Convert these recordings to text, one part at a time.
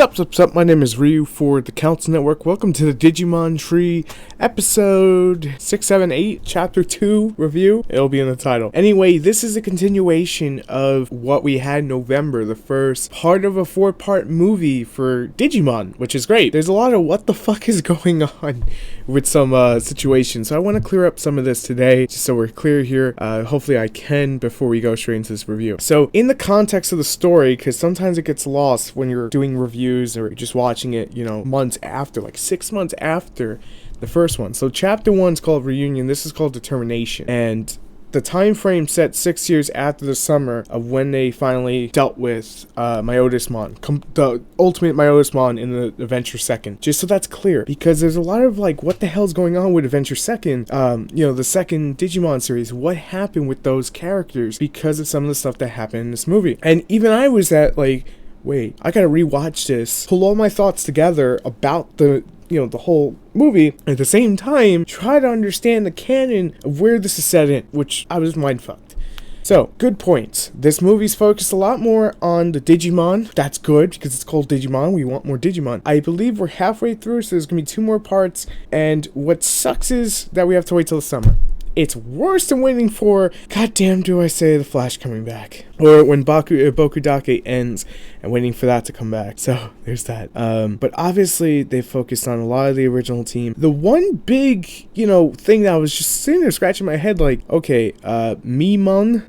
Sup, my name is Ryu for TheCouncilNetwork. Welcome to the Digimon Tree episode 678, chapter 2 review. It'll be in the title. Anyway, this is a continuation of what we had in November, the first part of a 4-part movie for Digimon, which is great. There's a lot of what the fuck is going on with some situations, so I want to clear up some of this today, just so we're clear here. Hopefully I can before we go straight into this review. So, in the context of the story, because sometimes it gets lost when you're doing reviews or just watching it, months after, like 6 months after the first one. So chapter 1 is called Reunion. This is called Determination. And the time frame set 6 years after the summer of when they finally dealt with Myotismon, the ultimate Myotismon in the Adventure Second. Just so that's clear, because there's a lot of like, what the hell's going on with Adventure Second? The second Digimon series. What happened with those characters because of some of the stuff that happened in this movie? And even I was at like, wait, I gotta rewatch this, pull all my thoughts together about the whole movie, at the same time try to understand the canon of where this is set in, which I was mindfucked. So, good points. This movie's focused a lot more on the Digimon. That's good, because it's called Digimon. We want more Digimon. I believe we're halfway through, so there's gonna be 2 more parts, and what sucks is that we have to wait till the summer. It's worse than waiting for, goddamn do I say, the Flash coming back. Or when Bokudake ends and waiting for that to come back. So, there's that. But obviously, they focused on a lot of the original team. The one big, thing that I was just sitting there scratching my head like, okay, Mikunmon,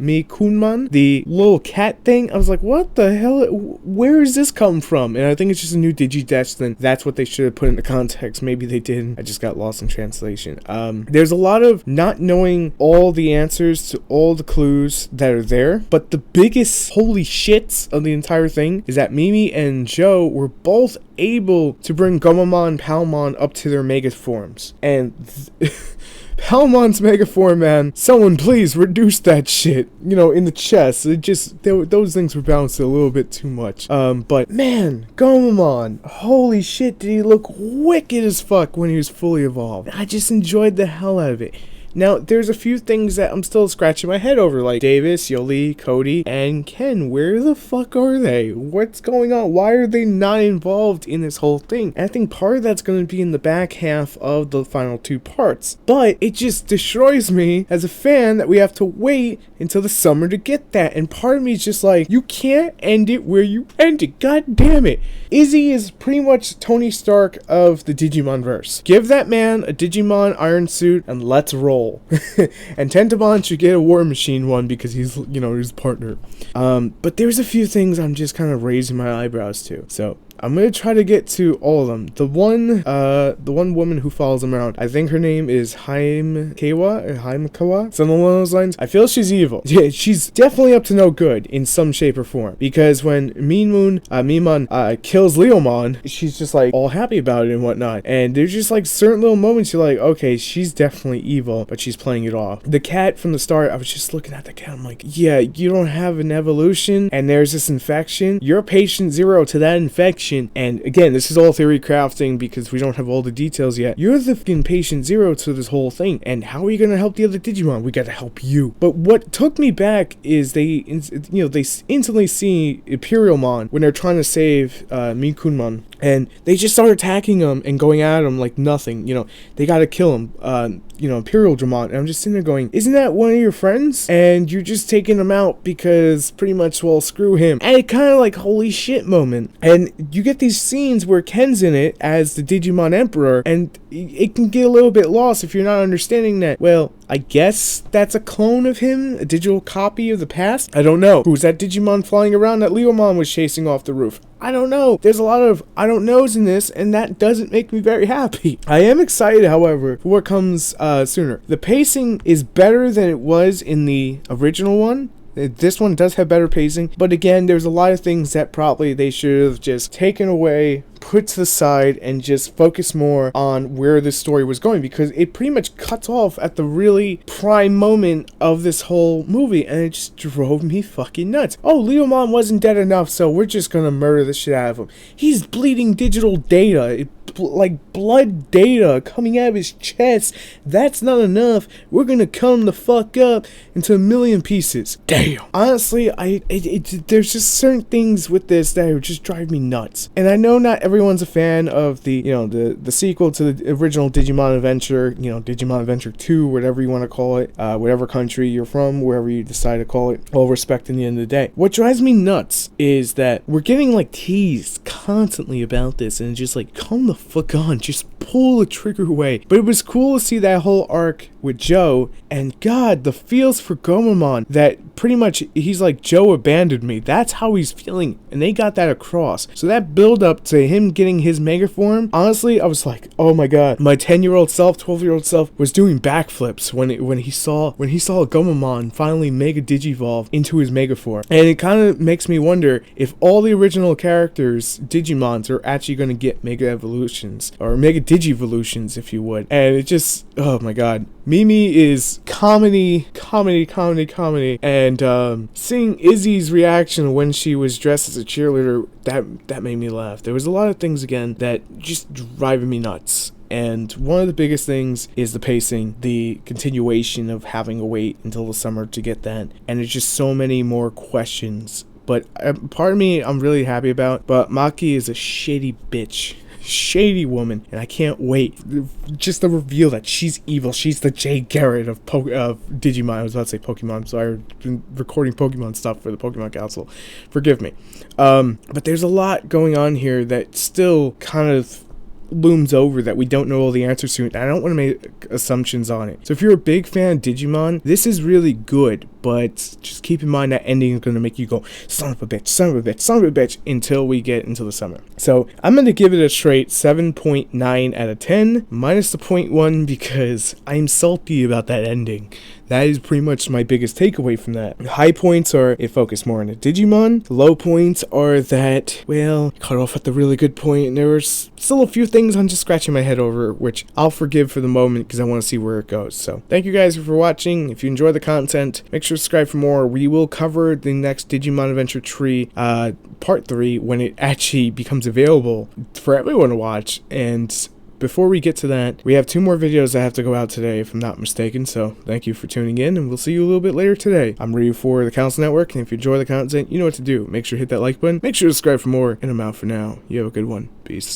the little cat thing, I was like, what the hell? Where does this come from? And I think it's just a new Digidex, then that's what they should have put into context. Maybe they didn't. I just got lost in translation. There's a lot of not knowing all the answers to all the clues that are there, but the biggest holy shits of the entire thing is that Mimi and Joe were both able to bring Gomamon and Palmon up to their mega forms. And Palmon's mega form, man, someone please reduce that shit, in the chest. It just, those things were bounced a little bit too much. But man, Gomamon, holy shit, did he look wicked as fuck when he was fully evolved. I just enjoyed the hell out of it. Now, there's a few things that I'm still scratching my head over, like Davis, Yoli, Cody, and Ken. Where the fuck are they? What's going on? Why are they not involved in this whole thing? And I think part of that's going to be in the back half of the final 2 parts. But it just destroys me as a fan that we have to wait until the summer to get that. And part of me is just like, you can't end it where you ended. God damn it. Izzy is pretty much Tony Stark of the Digimon verse. Give that man a Digimon iron suit and let's roll. And Tentamon should get a War Machine one because he's, his partner. But there's a few things I'm just kind of raising my eyebrows to. So I'm gonna try to get to all of them. The one woman who follows him around, I think her name is Haimakawa, something along those lines. I feel she's evil. Yeah, she's definitely up to no good in some shape or form. Because when Mimon kills Leomon, she's just like all happy about it and whatnot. And there's just like certain little moments you're like, okay, she's definitely evil, but she's playing it off. The cat from the start, I was just looking at the cat. I'm like, yeah, you don't have an evolution, and there's this infection. You're patient 0 to that infection. And again, this is all theory crafting because we don't have all the details yet. You're the fucking patient 0 to this whole thing. And how are you going to help the other Digimon? We got to help you. But what took me back is they instantly see Imperialmon when they're trying to save Mikunmon. And they just start attacking him and going at him like nothing. They got to kill him. Imperial Dramon. And I'm just sitting there going, isn't that one of your friends? And you're just taking him out because pretty much, well, screw him. And it kind of like, holy shit moment. And you get these scenes where Ken's in it as the Digimon Emperor, and it can get a little bit lost if you're not understanding that, well, I guess that's a clone of him, a digital copy of the past? I don't know. Who's that Digimon flying around that Leomon was chasing off the roof? I don't know. There's a lot of I don't knows in this, and that doesn't make me very happy. I am excited, however, for what comes sooner. The pacing is better than it was in the original one. This one does have better pacing, but again, there's a lot of things that probably they should have just taken away, put to the side, and just focus more on where this story was going, because it pretty much cuts off at the really prime moment of this whole movie, and it just drove me fucking nuts. Oh, Leomon wasn't dead enough, so we're just gonna murder the shit out of him. He's bleeding digital data. like blood data coming out of his chest. That's not enough. We're gonna cut him the fuck up into a million pieces. Damn. Honestly, there's just certain things with this that would just drive me nuts. And I know not everyone's a fan of the, you know, the sequel to the original Digimon Adventure, you know, Digimon Adventure 2, whatever you want to call it, whatever country you're from, wherever you decide to call it, all respect in the end of the day. What drives me nuts is that we're getting like teased constantly about this, and it's just like, come the fuck on, just pull the trigger away. But it was cool to see that whole arc with Joe, and God, the feels for Gomamon, that pretty much he's like, Joe abandoned me. That's how he's feeling, and they got that across. So that build up to him getting his mega form, honestly, I was like, oh my God, my 10-year-old self, 12-year-old self was doing backflips when he saw Gomamon finally mega digivolve into his mega form. And it kind of makes me wonder if all the original characters, Digimons, are actually going to get mega evolutions, or mega digivolutions, if you would. And it just, oh my God, Mimi is comedy, and seeing Izzy's reaction when she was dressed as a cheerleader, that made me laugh. There was a lot of things again that just driving me nuts. And one of the biggest things is the pacing, the continuation of having to wait until the summer to get that. And there's just so many more questions. But part of me I'm really happy about, but Maki is a shady bitch. Shady woman, and I can't wait just the reveal that she's evil. She's the Jay Garrett of Digimon. I was about to say Pokemon. I'm sorry, I've been recording Pokemon stuff for the Pokemon Council. Forgive me. But there's a lot going on here that still kind of looms over that we don't know all the answers to, and I don't want to make assumptions on it. So if you're a big fan of Digimon, this is really good, but just keep in mind that ending is going to make you go, son of a bitch, son of a bitch, son of a bitch, until we get into the summer. So I'm going to give it a straight 7.9 out of 10, minus the 0.1, because I'm salty about that ending. That is pretty much my biggest takeaway from that. High points are it focused more on the Digimon. Low points are that, well, cut off at the really good point, and there were still a few things I'm just scratching my head over, which I'll forgive for the moment because I want to see where it goes. So thank you guys for watching. If you enjoy the content, make sure to subscribe for more. We will cover the next Digimon Adventure Tree Part 3 when it actually becomes available for everyone to watch. And before we get to that, we have 2 more videos that have to go out today, if I'm not mistaken. So thank you for tuning in, and we'll see you a little bit later today. I'm Ryu for the Council Network, and if you enjoy the content, you know what to do. Make sure to hit that like button, make sure to subscribe for more, and I'm out for now. You have a good one. Peace.